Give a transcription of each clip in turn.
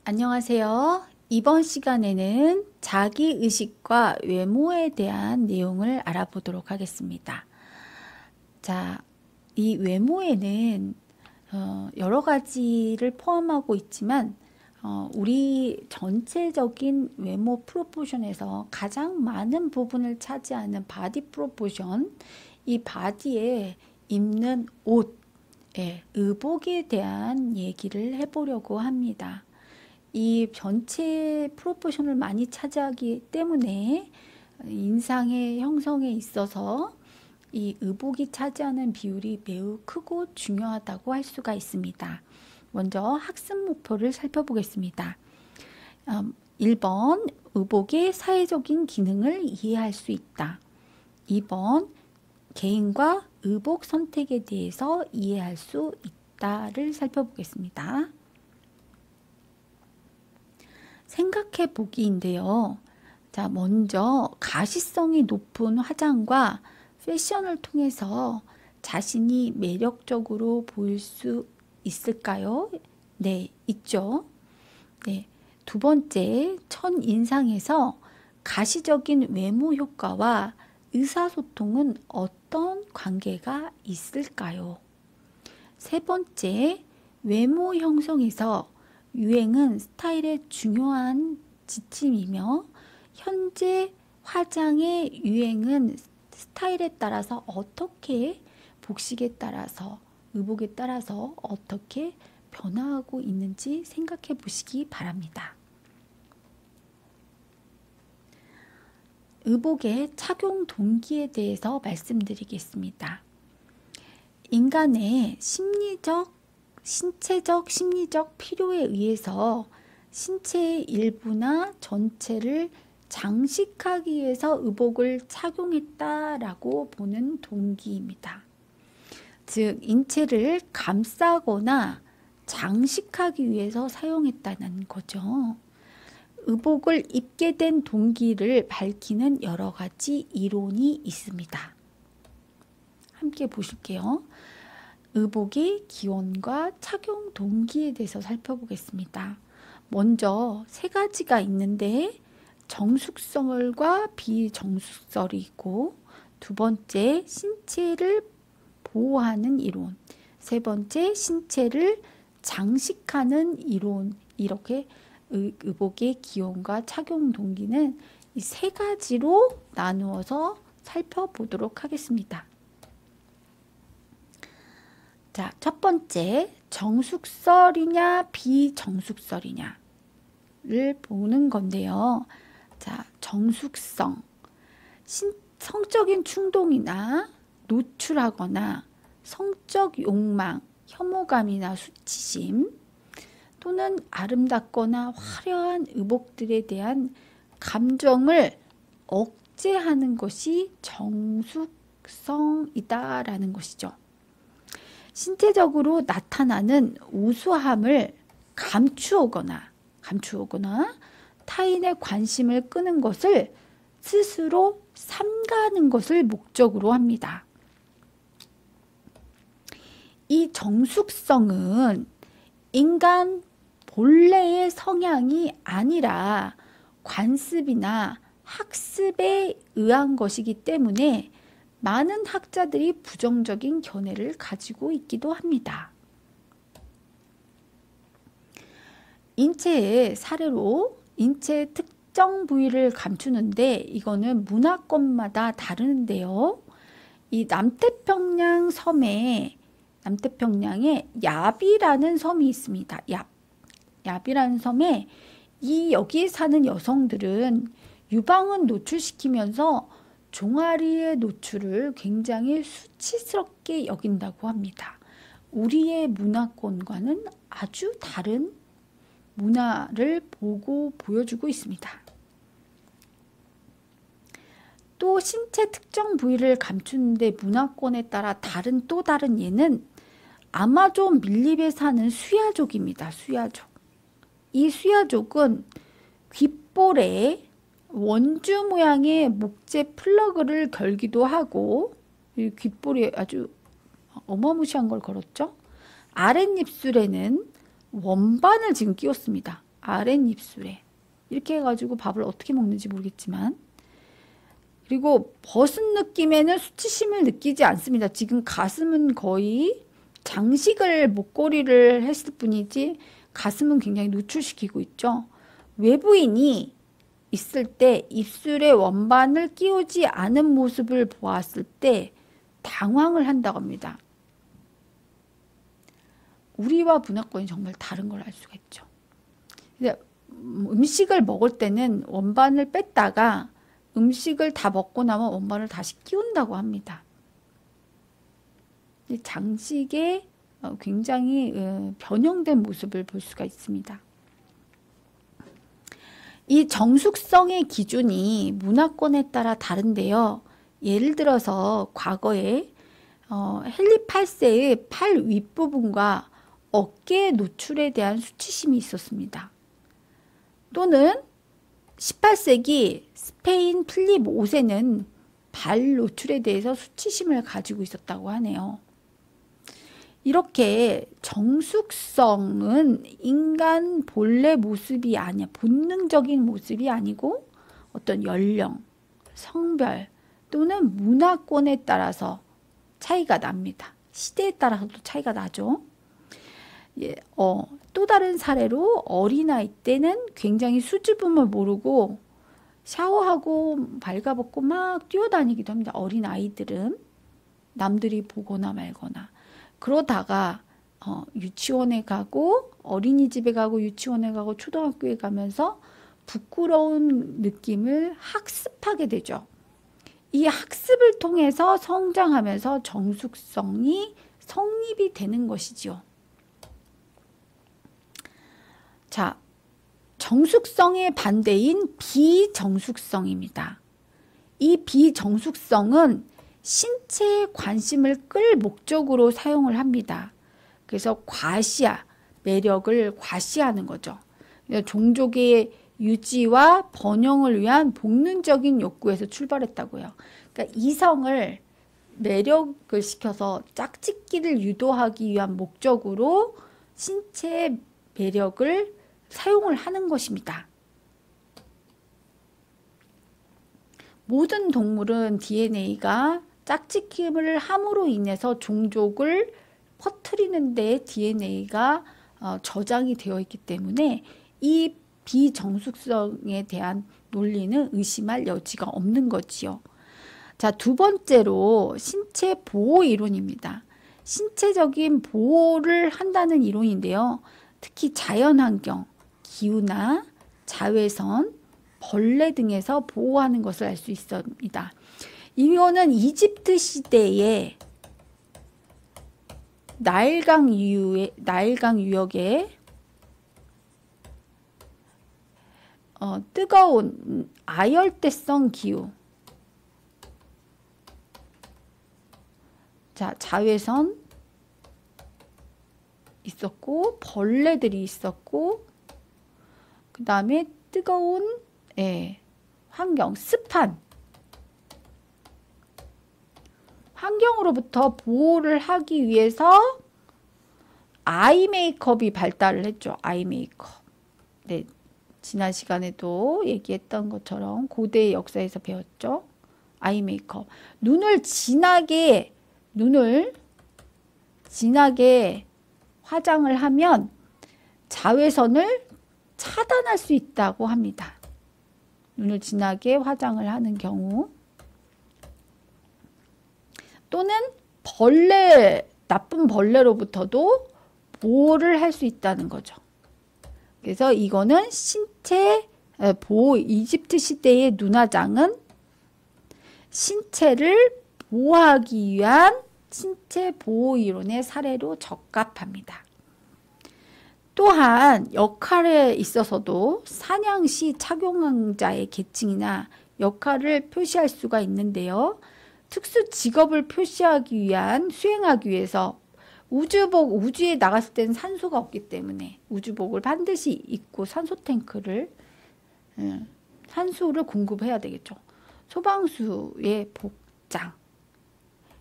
안녕하세요. 이번 시간에는 자기의식과 외모에 대한 내용을 알아보도록 하겠습니다. 자, 이 외모에는 여러 가지를 포함하고 있지만 우리 전체적인 외모 프로포션에서 가장 많은 부분을 차지하는 바디 프로포션, 이 바디에 입는 옷, 의복에 대한 얘기를 해보려고 합니다. 이 전체 프로포션을 많이 차지하기 때문에 인상의 형성에 있어서 이 의복이 차지하는 비율이 매우 크고 중요하다고 할 수가 있습니다. 먼저 학습 목표를 살펴보겠습니다. 1번, 의복의 사회적인 기능을 이해할 수 있다. 2번, 개인과 의복 선택에 대해서 이해할 수 있다를 살펴보겠습니다. 생각해 보기인데요. 자, 먼저 가시성이 높은 화장과 패션을 통해서 자신이 매력적으로 보일 수 있을까요? 네, 있죠. 네, 두 번째, 첫인상에서 가시적인 외모 효과와 의사소통은 어떤 관계가 있을까요? 세 번째, 외모 형성에서 유행은 스타일의 중요한 지침이며 현재 화장의 유행은 스타일에 따라서 어떻게 복식에 따라서 의복에 따라서 어떻게 변화하고 있는지 생각해 보시기 바랍니다. 의복의 착용 동기에 대해서 말씀드리겠습니다. 인간의 신체적, 심리적 필요에 의해서 신체의 일부나 전체를 장식하기 위해서 의복을 착용했다라고 보는 동기입니다. 즉, 인체를 감싸거나 장식하기 위해서 사용했다는 거죠. 의복을 입게 된 동기를 밝히는 여러 가지 이론이 있습니다. 함께 보실게요. 의복의 기원과 착용 동기에 대해서 살펴보겠습니다. 먼저 세 가지가 있는데 정숙성과 비정숙성이 있고, 두 번째 신체를 보호하는 이론, 세 번째 신체를 장식하는 이론, 이렇게 의복의 기원과 착용 동기는 이 세 가지로 나누어서 살펴보도록 하겠습니다. 자, 첫 번째, 정숙설이냐 비정숙설이냐를 보는 건데요. 자, 정숙성, 성적인 충동이나 노출하거나 성적 욕망, 혐오감이나 수치심 또는 아름답거나 화려한 의복들에 대한 감정을 억제하는 것이 정숙성이다라는 것이죠. 신체적으로 나타나는 우수함을 감추거나 타인의 관심을 끄는 것을 스스로 삼가는 것을 목적으로 합니다. 이 정숙성은 인간 본래의 성향이 아니라 관습이나 학습에 의한 것이기 때문에 많은 학자들이 부정적인 견해를 가지고 있기도 합니다. 인체의 사례로 인체의 특정 부위를 감추는데 이거는 문화권마다 다르는데요. 이 남태평양에 얍이라는 섬이 있습니다. 얍이라는 섬에 여기 사는 여성들은 유방을 노출시키면서 종아리의 노출을 굉장히 수치스럽게 여긴다고 합니다. 우리의 문화권과는 아주 다른 문화를 보여주고 있습니다. 또 신체 특정 부위를 감추는데 문화권에 따라 또 다른 예는 아마존 밀립에 사는 수야족입니다. 수야족. 이 수야족은 귓볼에 원주 모양의 목재 플러그를 걸기도 하고, 이 귓볼이 아주 어마무시한 걸 걸었죠. 아랫입술에는 원반을 지금 끼웠습니다. 아랫입술에 이렇게 해가지고 밥을 어떻게 먹는지 모르겠지만, 그리고 벗은 느낌에는 수치심을 느끼지 않습니다. 지금 가슴은 거의 장식을 목걸이를 했을 뿐이지 가슴은 굉장히 노출시키고 있죠. 외부인이 있을 때 입술에 원반을 끼우지 않은 모습을 보았을 때 당황을 한다고 합니다. 우리와 문화권이 정말 다른 걸 알 수가 있죠. 음식을 먹을 때는 원반을 뺐다가 음식을 다 먹고 나면 원반을 다시 끼운다고 합니다. 장식에 굉장히 변형된 모습을 볼 수가 있습니다. 이 정숙성의 기준이 문화권에 따라 다른데요. 예를 들어서 과거에 헨리 8세의 팔 윗부분과 어깨 노출에 대한 수치심이 있었습니다. 또는 18세기 스페인 필립 5세는 발 노출에 대해서 수치심을 가지고 있었다고 하네요. 이렇게 정숙성은 인간 본래 모습이 아니야. 본능적인 모습이 아니고 어떤 연령, 성별 또는 문화권에 따라서 차이가 납니다. 시대에 따라서도 차이가 나죠. 예, 또 다른 사례로 어린아이 때는 굉장히 수줍음을 모르고 샤워하고 발가벗고 막 뛰어다니기도 합니다. 어린아이들은 남들이 보거나 말거나. 그러다가 유치원에 가고 어린이집에 가고 유치원에 가고 초등학교에 가면서 부끄러운 느낌을 학습하게 되죠. 이 학습을 통해서 성장하면서 정숙성이 성립이 되는 것이지요. 자, 정숙성의 반대인 비정숙성입니다. 이 비정숙성은 신체의 관심을 끌 목적으로 사용을 합니다. 그래서 과시야, 매력을 과시하는 거죠. 종족의 유지와 번영을 위한 본능적인 욕구에서 출발했다고요. 그러니까 이성을 매력을 시켜서 짝짓기를 유도하기 위한 목적으로 신체의 매력을 사용을 하는 것입니다. 모든 동물은 DNA가 짝짓기를 함으로 인해서 종족을 퍼뜨리는 데 DNA가 저장이 되어 있기 때문에 이 비정숙성에 대한 논리는 의심할 여지가 없는 거지요. 자, 두 번째로 신체 보호 이론입니다. 신체적인 보호를 한다는 이론인데요. 특히 자연환경, 기후나 자외선, 벌레 등에서 보호하는 것을 알 수 있습니다. 이거는 이집트 시대에 나일강 유역에 뜨거운 아열대성 기후, 자, 자외선 있었고 벌레들이 있었고 그 다음에 뜨거운 환경, 습한 환경으로부터 보호를 하기 위해서 아이 메이크업이 발달을 했죠. 아이 메이크업. 네, 지난 시간에도 얘기했던 것처럼 고대 역사에서 배웠죠. 아이 메이크업. 눈을 진하게 화장을 하면 자외선을 차단할 수 있다고 합니다. 눈을 진하게 화장을 하는 경우. 또는 나쁜 벌레로부터도 보호를 할 수 있다는 거죠. 그래서 이거는 신체 보호, 이집트 시대의 눈화장은 신체를 보호하기 위한 신체 보호 이론의 사례로 적합합니다. 또한 역할에 있어서도 사냥 시 착용한 자의 계층이나 역할을 표시할 수가 있는데요. 특수 직업을 수행하기 위해서 우주에 나갔을 때는 산소가 없기 때문에 우주복을 반드시 입고 산소를 공급해야 되겠죠. 소방수의 복장,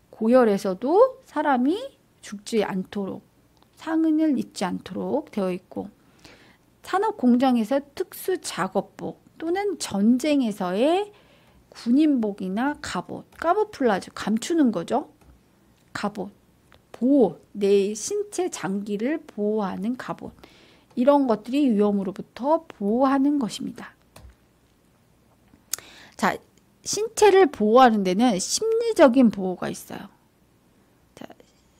고열에서도 사람이 죽지 않도록 상흔을 입지 않도록 되어 있고, 산업 공장에서 특수 작업복 또는 전쟁에서의 군인복이나 갑옷, 카모플라주, 감추는 거죠. 갑옷, 보호, 내 신체 장기를 보호하는 갑옷. 이런 것들이 위험으로부터 보호하는 것입니다. 자, 신체를 보호하는 데는 심리적인 보호가 있어요. 자,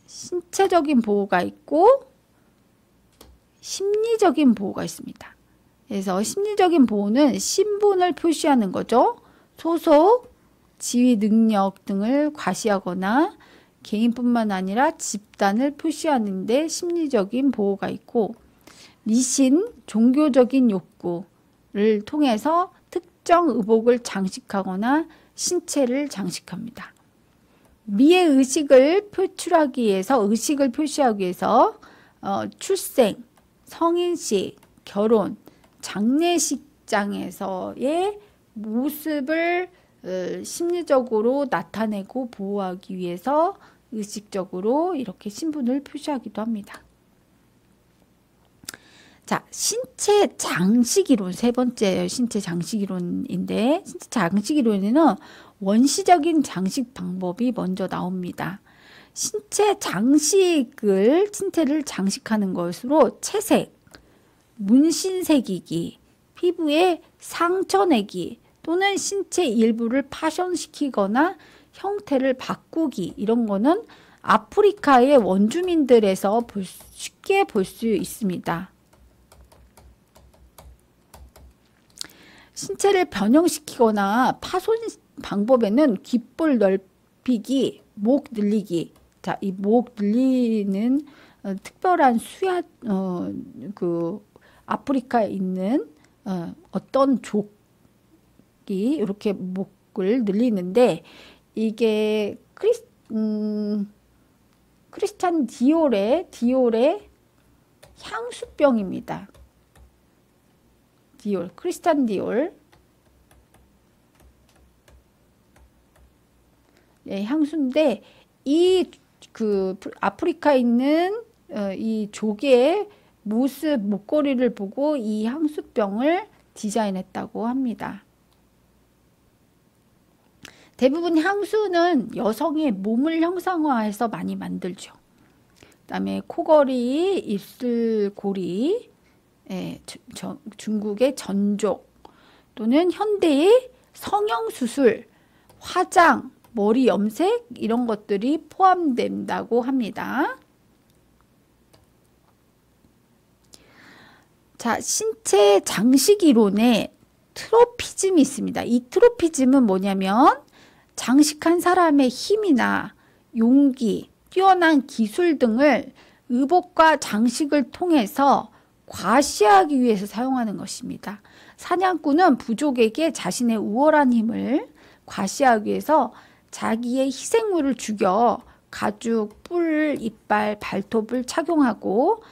신체적인 보호가 있고 심리적인 보호가 있습니다. 그래서 심리적인 보호는 신분을 표시하는 거죠. 소속, 지위 능력 등을 과시하거나 개인뿐만 아니라 집단을 표시하는 데 심리적인 보호가 있고, 미신, 종교적인 욕구를 통해서 특정 의복을 장식하거나 신체를 장식합니다. 미의 의식을 표출하기 위해서, 의식을 표시하기 위해서 출생, 성인식, 결혼, 장례식장에서의 모습을 심리적으로 나타내고 보호하기 위해서 의식적으로 이렇게 신분을 표시하기도 합니다. 자, 신체 장식이론, 세 번째 신체 장식이론인데, 신체 장식이론에는 원시적인 장식 방법이 먼저 나옵니다. 신체를 장식하는 것으로 채색, 문신 새기기, 피부에 상처 내기 또는 신체 일부를 파손시키거나 형태를 바꾸기, 이런 거는 아프리카의 원주민들에서 쉽게 볼 수 있습니다. 신체를 변형시키거나 파손 방법에는 귓볼 넓히기, 목 늘리기. 자, 이 목 늘리는 특별한 아프리카에 있는 어떤 족이 이렇게 목을 늘리는데, 이게 크리스찬 디올의 향수병입니다. 크리스찬 디올. 네, 향수인데, 아프리카에 있는 이 조개의 모습, 목걸이를 보고 이 향수병을 디자인했다고 합니다. 대부분 향수는 여성의 몸을 형상화해서 많이 만들죠. 그다음에 코걸이, 입술고리, 중국의 전족 또는 현대의 성형수술, 화장, 머리 염색, 이런 것들이 포함된다고 합니다. 자, 신체 장식 이론에 트로피즘이 있습니다. 이 트로피즘은 뭐냐면, 장식한 사람의 힘이나 용기, 뛰어난 기술 등을 의복과 장식을 통해서 과시하기 위해서 사용하는 것입니다. 사냥꾼은 부족에게 자신의 우월한 힘을 과시하기 위해서 자기의 희생물을 죽여 가죽, 뿔, 이빨, 발톱을 착용하고,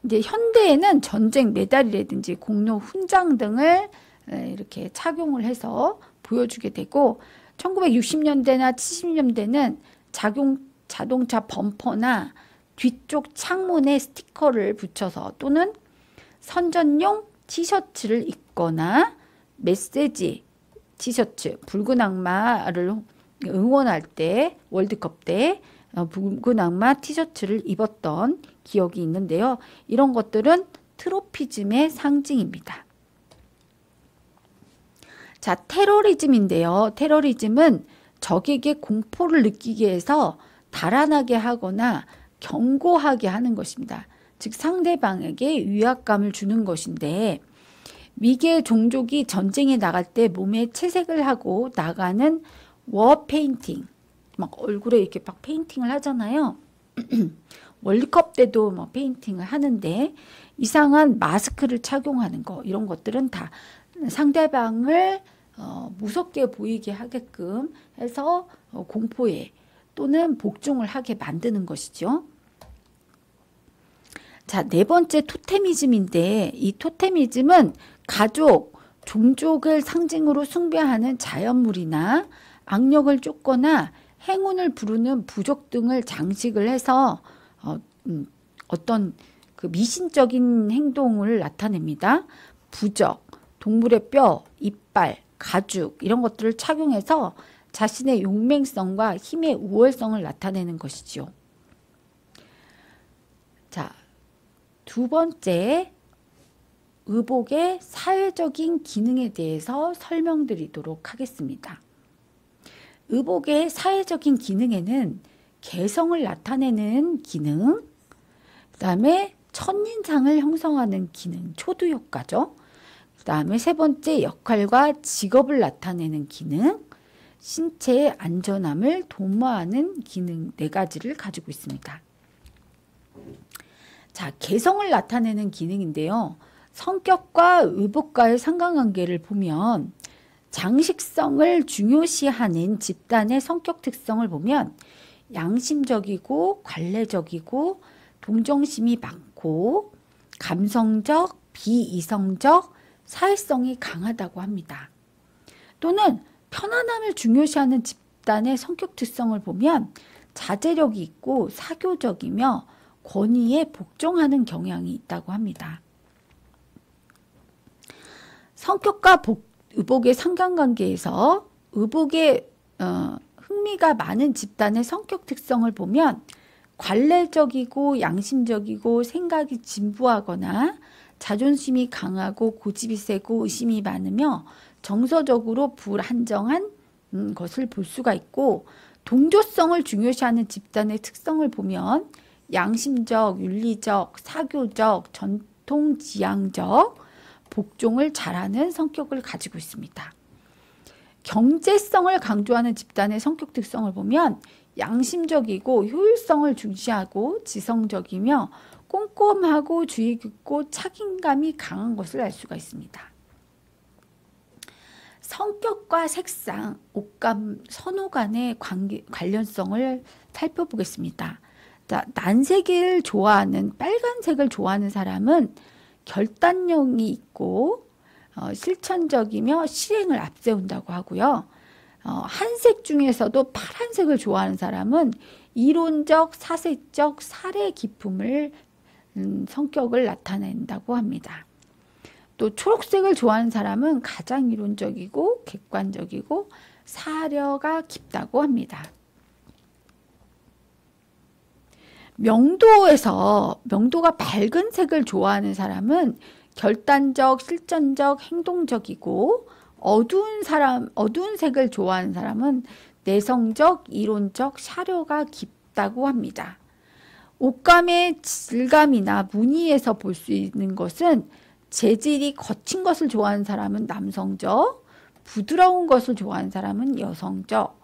이제 현대에는 전쟁 메달이라든지 공로 훈장 등을 이렇게 착용을 해서 보여주게 되고, 1960년대나 70년대는 자동차 범퍼나 뒤쪽 창문에 스티커를 붙여서 또는 선전용 티셔츠를 입거나 메시지 티셔츠, 붉은 악마를 응원할 때, 월드컵 때 붉은 악마 티셔츠를 입었던 기억이 있는데요. 이런 것들은 트로피즘의 상징입니다. 자, 테러리즘인데요. 테러리즘은 적에게 공포를 느끼게 해서 달아나게 하거나 경고하게 하는 것입니다. 즉 상대방에게 위압감을 주는 것인데, 미개 종족이 전쟁에 나갈 때 몸에 채색을 하고 나가는 워 페인팅, 막 얼굴에 이렇게 막 페인팅을 하잖아요. 월드컵 때도 뭐 페인팅을 하는데, 이상한 마스크를 착용하는 거, 이런 것들은 다 상대방을 무섭게 보이게 하게끔 해서 공포에 또는 복종을 하게 만드는 것이죠. 자, 네 번째 토테미즘인데, 이 토테미즘은 가족, 종족을 상징으로 숭배하는 자연물이나 악력을 쫓거나 행운을 부르는 부족 등을 장식을 해서 어떤 그 미신적인 행동을 나타냅니다. 부적, 동물의 뼈, 이빨, 가죽 이런 것들을 착용해서 자신의 용맹성과 힘의 우월성을 나타내는 것이지요. 자, 두 번째, 의복의 사회적인 기능에 대해서 설명드리도록 하겠습니다. 의복의 사회적인 기능에는 개성을 나타내는 기능, 그 다음에 첫인상을 형성하는 기능, 초두 효과죠. 그 다음에 세 번째, 역할과 직업을 나타내는 기능, 신체의 안전함을 도모하는 기능 네 가지를 가지고 있습니다. 자, 개성을 나타내는 기능인데요. 성격과 의복과의 상관관계를 보면 장식성을 중요시하는 집단의 성격 특성을 보면 양심적이고 관례적이고 동정심이 많고 감성적, 비이성적, 사회성이 강하다고 합니다. 또는 편안함을 중요시하는 집단의 성격 특성을 보면 자제력이 있고 사교적이며 권위에 복종하는 경향이 있다고 합니다. 성격과 의복의 상관관계에서 의복에 흥미가 많은 집단의 성격 특성을 보면 관례적이고 양심적이고 생각이 진부하거나 자존심이 강하고 고집이 세고 의심이 많으며 정서적으로 불안정한 것을 볼 수가 있고, 동조성을 중요시하는 집단의 특성을 보면 양심적, 윤리적, 사교적, 전통지향적, 복종을 잘하는 성격을 가지고 있습니다. 경제성을 강조하는 집단의 성격 특성을 보면 양심적이고 효율성을 중시하고 지성적이며 꼼꼼하고 주의 깊고 책임감이 강한 것을 알 수가 있습니다. 성격과 색상, 옷감, 선호 간의 관련성을 살펴보겠습니다. 자, 난색을 좋아하는, 빨간색을 좋아하는 사람은 결단력이 있고 실천적이며 실행을 앞세운다고 하고요. 한색 중에서도 파란색을 좋아하는 사람은 이론적, 사색적, 사례 깊음을 성격을 나타낸다고 합니다. 또 초록색을 좋아하는 사람은 가장 이론적이고 객관적이고 사려가 깊다고 합니다. 명도가 밝은 색을 좋아하는 사람은 결단적, 실천적, 행동적이고, 어두운 색을 좋아하는 사람은 내성적, 이론적, 사려가 깊다고 합니다. 옷감의 질감이나 무늬에서 볼 수 있는 것은 재질이 거친 것을 좋아하는 사람은 남성적, 부드러운 것을 좋아하는 사람은 여성적,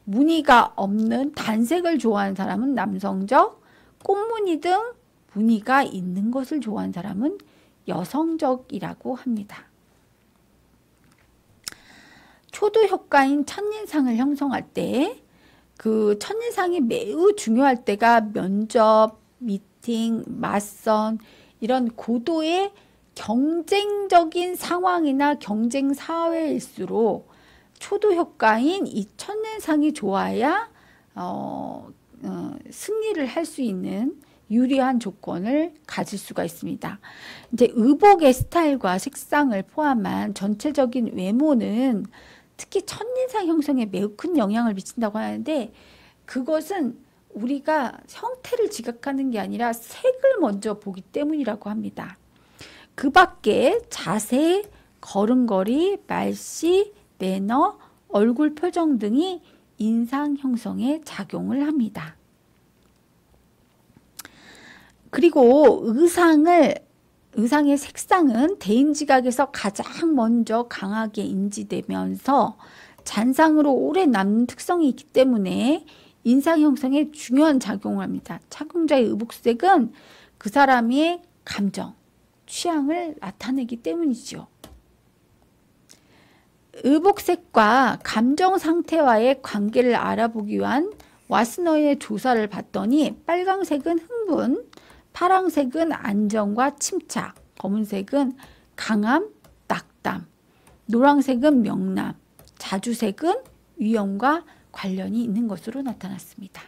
무늬가 없는 단색을 좋아하는 사람은 남성적, 꽃무늬 등 무늬가 있는 것을 좋아하는 사람은 여성적이라고 합니다. 초두 효과인 첫인상을 형성할 때, 그 첫인상이 매우 중요할 때가 면접, 미팅, 맞선, 이런 고도의 경쟁적인 상황이나 경쟁 사회일수록 초두 효과인 이 첫인상이 좋아야 승리를 할 수 있는 유리한 조건을 가질 수가 있습니다. 이제 의복의 스타일과 색상을 포함한 전체적인 외모는 특히 첫인상 형성에 매우 큰 영향을 미친다고 하는데, 그것은 우리가 형태를 지각하는 게 아니라 색을 먼저 보기 때문이라고 합니다. 그 밖에 자세, 걸음걸이, 말씨, 매너, 얼굴 표정 등이 인상 형성에 작용을 합니다. 그리고 의상의 색상은 대인지각에서 가장 먼저 강하게 인지되면서 잔상으로 오래 남는 특성이 있기 때문에 인상 형성에 중요한 작용을 합니다. 착용자의 의복색은 그 사람의 감정, 취향을 나타내기 때문이죠. 의복색과 감정 상태와의 관계를 알아보기 위한 와스너의 조사를 봤더니 빨강색은 흥분, 파랑색은 안정과 침착, 검은색은 강함, 낙담, 노란색은 명람, 자주색은 위험과 관련이 있는 것으로 나타났습니다.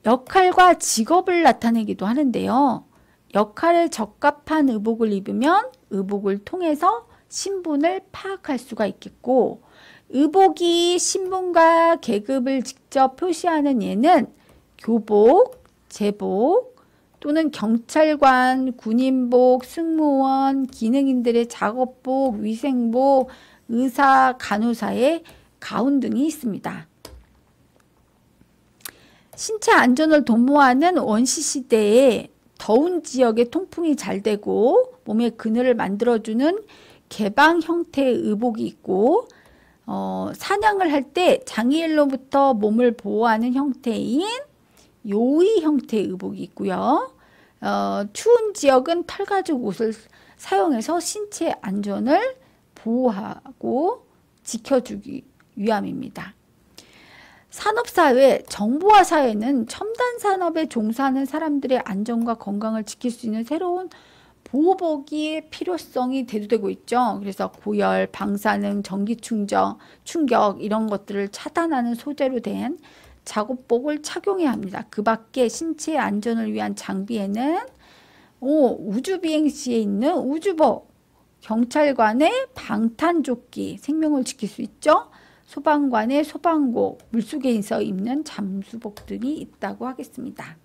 역할과 직업을 나타내기도 하는데요. 역할에 적합한 의복을 입으면 의복을 통해서 신분을 파악할 수가 있겠고, 의복이 신분과 계급을 직접 표시하는 예는 교복, 제복 또는 경찰관, 군인복, 승무원, 기능인들의 작업복, 위생복, 의사, 간호사의 가운 등이 있습니다. 신체 안전을 도모하는 원시 시대에 더운 지역에 통풍이 잘 되고 몸에 그늘을 만들어주는 개방 형태의 의복이 있고, 사냥을 할 때 장애인로부터 몸을 보호하는 형태인 요의 형태의 의복이 있고요. 추운 지역은 털가죽 옷을 사용해서 신체 안전을 보호하고 지켜주기 위함입니다. 산업사회, 정보화 사회는 첨단 산업에 종사하는 사람들의 안전과 건강을 지킬 수 있는 새로운 보호복이 필요성이 대두되고 있죠. 그래서 고열, 방사능, 전기 충격 이런 것들을 차단하는 소재로 된 작업복을 착용해야 합니다. 그 밖에 신체 안전을 위한 장비에는 우주비행 시에 있는 우주복, 경찰관의 방탄조끼, 생명을 지킬 수 있죠. 소방관의 소방복, 물속에서 입는 잠수복들이 있다고 하겠습니다.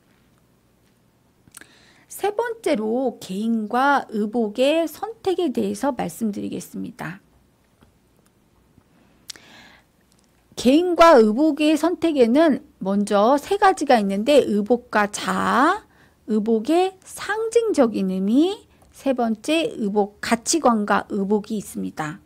세 번째로 개인과 의복의 선택에 대해서 말씀드리겠습니다. 개인과 의복의 선택에는 먼저 세 가지가 있는데, 의복과 자아, 의복의 상징적인 의미, 세 번째 의복 가치관과 의복이 있습니다.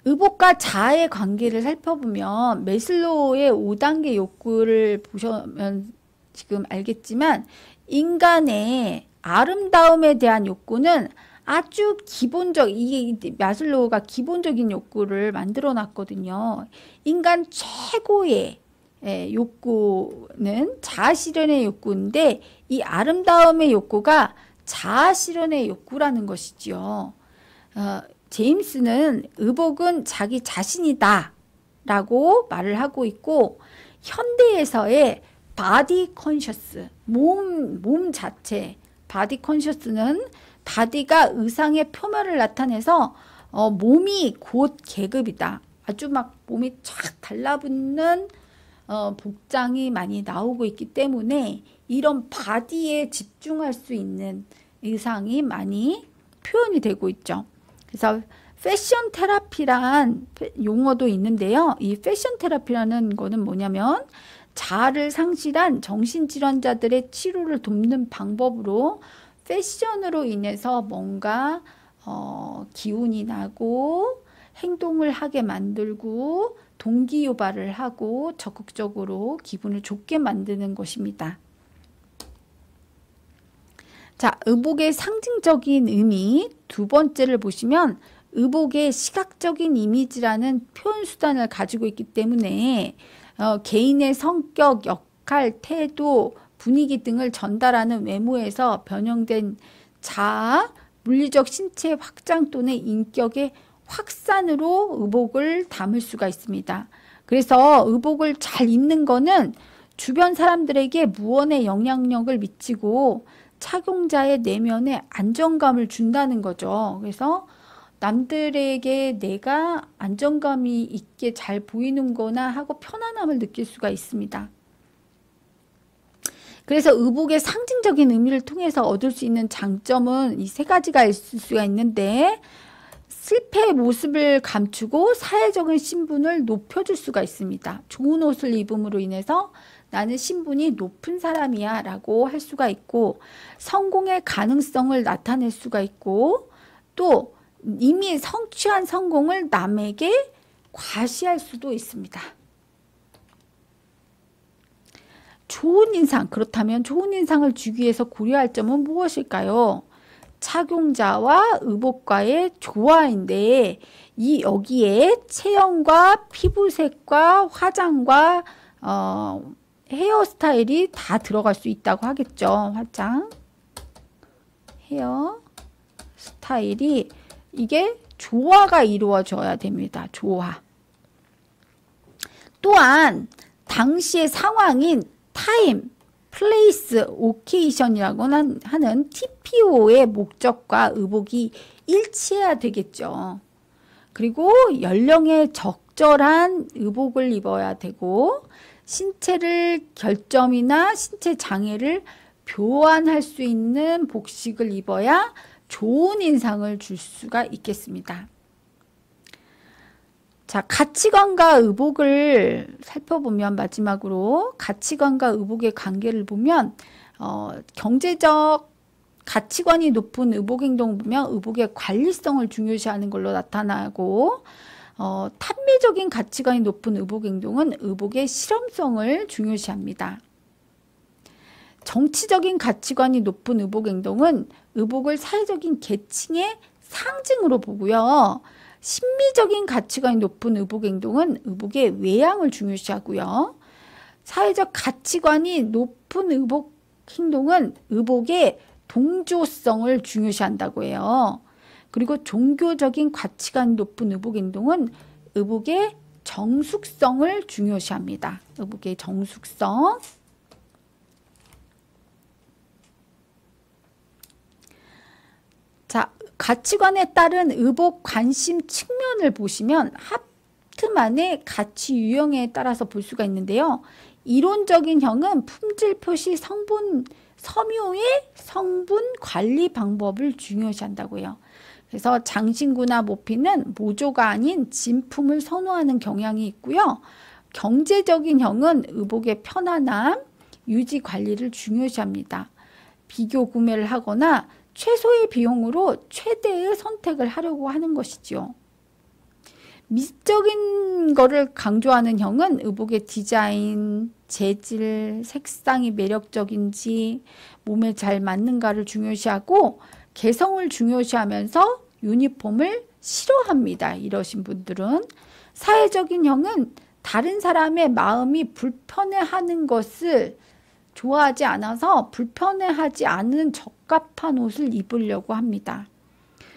의복과 자아의 관계를 살펴보면 매슬로우의 5단계 욕구를 보시면 지금 알겠지만, 인간의 아름다움에 대한 욕구는 아주 이게 마슬로우가 기본적인 욕구를 만들어 놨거든요. 인간 최고의 욕구는 자아실현의 욕구인데, 이 아름다움의 욕구가 자아실현의 욕구라는 것이지요. 제임스는 의복은 자기 자신이다 라고 말을 하고 있고, 현대에서의 바디 컨셔스, 몸 자체, 바디 컨셔스는 바디가 의상의 표면을 나타내서 몸이 곧 계급이다. 아주 막 몸이 쫙 달라붙는 복장이 많이 나오고 있기 때문에 이런 바디에 집중할 수 있는 의상이 많이 표현이 되고 있죠. 그래서 패션 테라피란 용어도 있는데요. 이 패션 테라피라는 거는 뭐냐면 자아를 상실한 정신질환자들의 치료를 돕는 방법으로 패션으로 인해서 뭔가 기운이 나고 행동을 하게 만들고 동기유발을 하고 적극적으로 기분을 좋게 만드는 것입니다. 자, 의복의 상징적인 의미 두 번째를 보시면, 의복의 시각적인 이미지라는 표현 수단을 가지고 있기 때문에 개인의 성격, 역할, 태도, 분위기 등을 전달하는 외모에서 변형된 자아, 물리적 신체 확장 또는 인격의 확산으로 의복을 담을 수가 있습니다. 그래서 의복을 잘 입는 거는 주변 사람들에게 무언의 영향력을 미치고 착용자의 내면에 안정감을 준다는 거죠. 그래서 남들에게 내가 안정감이 있게 잘 보이는 거나 하고 편안함을 느낄 수가 있습니다. 그래서 의복의 상징적인 의미를 통해서 얻을 수 있는 장점은 이 세 가지가 있을 수가 있는데, 실패의 모습을 감추고 사회적인 신분을 높여줄 수가 있습니다. 좋은 옷을 입음으로 인해서 나는 신분이 높은 사람이야 라고 할 수가 있고, 성공의 가능성을 나타낼 수가 있고, 또 이미 성취한 성공을 남에게 과시할 수도 있습니다. 좋은 인상, 그렇다면 좋은 인상을 주기 위해서 고려할 점은 무엇일까요? 착용자와 의복과의 조화인데, 여기에 체형과 피부색과 화장과 헤어스타일이 다 들어갈 수 있다고 하겠죠. 화장, 헤어 스타일이 이게 조화가 이루어져야 됩니다. 조화. 또한 당시의 상황인 타임, place, occasion이라고 하는 TPO의 목적과 의복이 일치해야 되겠죠. 그리고 연령에 적절한 의복을 입어야 되고 신체를 결점이나 신체 장애를 교환할 수 있는 복식을 입어야 좋은 인상을 줄 수가 있겠습니다. 자, 가치관과 의복을 살펴보면 마지막으로 가치관과 의복의 관계를 보면 경제적 가치관이 높은 의복 행동을 보면 의복의 관리성을 중요시하는 걸로 나타나고 탐미적인 가치관이 높은 의복 행동은 의복의 실험성을 중요시합니다. 정치적인 가치관이 높은 의복 행동은 의복을 사회적인 계층의 상징으로 보고요. 심미적인 가치관이 높은 의복 행동은 의복의 외양을 중요시하고요. 사회적 가치관이 높은 의복 행동은 의복의 동조성을 중요시한다고 해요. 그리고 종교적인 가치관이 높은 의복 행동은 의복의 정숙성을 중요시합니다. 의복의 정숙성. 자, 가치관에 따른 의복 관심 측면을 보시면 하프만의 가치 유형에 따라서 볼 수가 있는데요. 이론적인 형은 품질 표시 섬유의 성분 관리 방법을 중요시한다고 해요. 그래서 장신구나 모피는 모조가 아닌 진품을 선호하는 경향이 있고요. 경제적인 형은 의복의 편안함, 유지 관리를 중요시합니다. 비교 구매를 하거나 최소의 비용으로 최대의 선택을 하려고 하는 것이죠. 미적인 거를 강조하는 형은 의복의 디자인, 재질, 색상이 매력적인지 몸에 잘 맞는가를 중요시하고 개성을 중요시하면서 유니폼을 싫어합니다. 이러신 분들은. 사회적인 형은 다른 사람의 마음이 불편해하는 것을 좋아하지 않아서 불편해하지 않은 적합한 옷을 입으려고 합니다.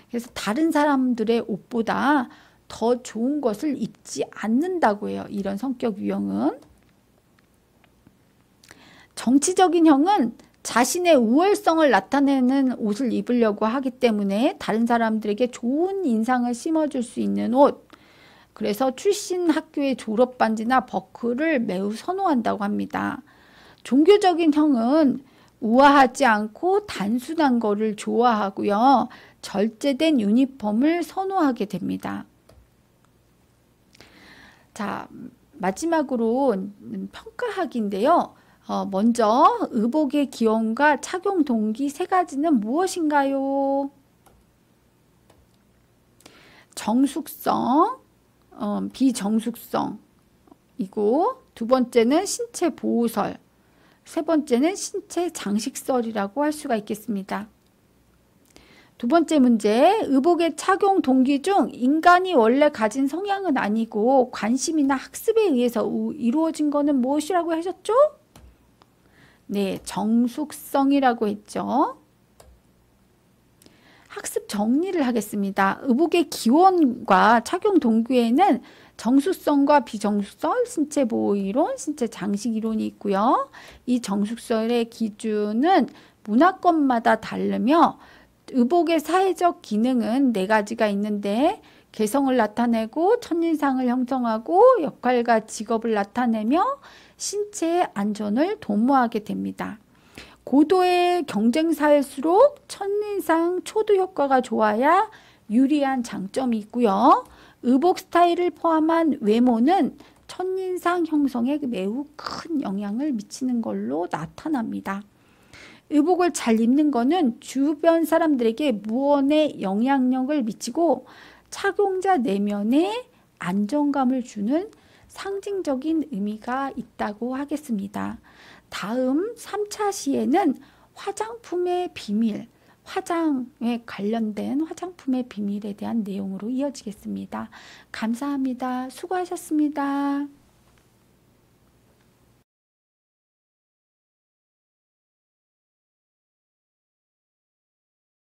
그래서 다른 사람들의 옷보다 더 좋은 것을 입지 않는다고 해요. 이런 성격 유형은. 정치적인 형은 자신의 우월성을 나타내는 옷을 입으려고 하기 때문에 다른 사람들에게 좋은 인상을 심어줄 수 있는 옷, 그래서 출신 학교의 졸업반지나 버클을 매우 선호한다고 합니다. 종교적인 형은 우아하지 않고 단순한 거를 좋아하고요. 절제된 유니폼을 선호하게 됩니다. 자, 마지막으로 평가하기인데요. 먼저 의복의 기원과 착용 동기 세 가지는 무엇인가요? 정숙성, 비정숙성이고, 두 번째는 신체 보호설, 세 번째는 신체 장식설이라고 할 수가 있겠습니다. 두 번째 문제, 의복의 착용 동기 중 인간이 원래 가진 성향은 아니고 관심이나 학습에 의해서 이루어진 것은 무엇이라고 하셨죠? 네, 정숙성이라고 했죠. 학습 정리를 하겠습니다. 의복의 기원과 착용 동기에는 정숙성과 비정숙설, 신체 보호 이론, 신체 장식 이론이 있고요. 이 정숙설의 기준은 문화권마다 다르며 의복의 사회적 기능은 네 가지가 있는데 개성을 나타내고 첫인상을 형성하고 역할과 직업을 나타내며 신체의 안전을 도모하게 됩니다. 고도의 경쟁사일수록 첫인상 초두 효과가 좋아야 유리한 장점이 있고요. 의복 스타일을 포함한 외모는 첫인상 형성에 매우 큰 영향을 미치는 걸로 나타납니다. 의복을 잘 입는 것은 주변 사람들에게 무언의 영향력을 미치고 착용자 내면에 안정감을 주는 상징적인 의미가 있다고 하겠습니다. 다음 3차 시에는 화장품의 비밀, 화장에 관련된 화장품의 비밀에 대한 내용으로 이어지겠습니다. 감사합니다. 수고하셨습니다.